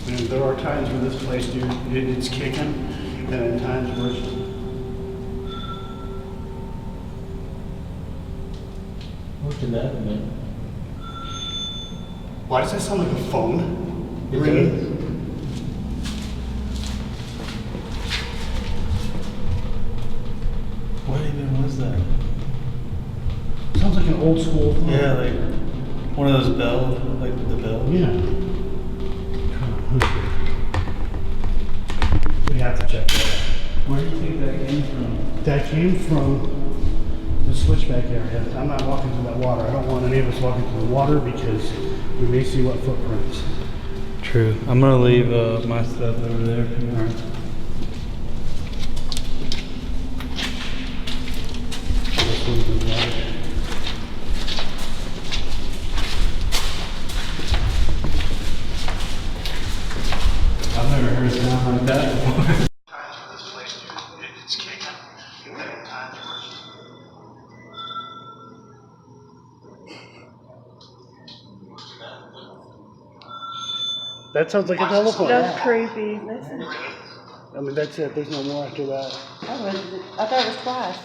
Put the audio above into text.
And there are times where this place, dude, it's kicking, and then times where it's... What could that have been? Why does that sound like a phone? It ringing? does. What even was that? Sounds like an old school phone. Yeah, like one of those bells, like the bell. Yeah. We have to check that out. Where do you think that came from? That came from the switchback area. I'm not walking through that water. I don't want any of us walking through the water because we may see what footprints. True. I'm gonna leave my stuff over there for you. All right. Let's leave the water. I've never heard a sound like that before. Times for this place, dude, it's kicking. And then times where it's... That sounds like a telephone. That's creepy. I mean, that's it. There's no more after that. I thought it was twice.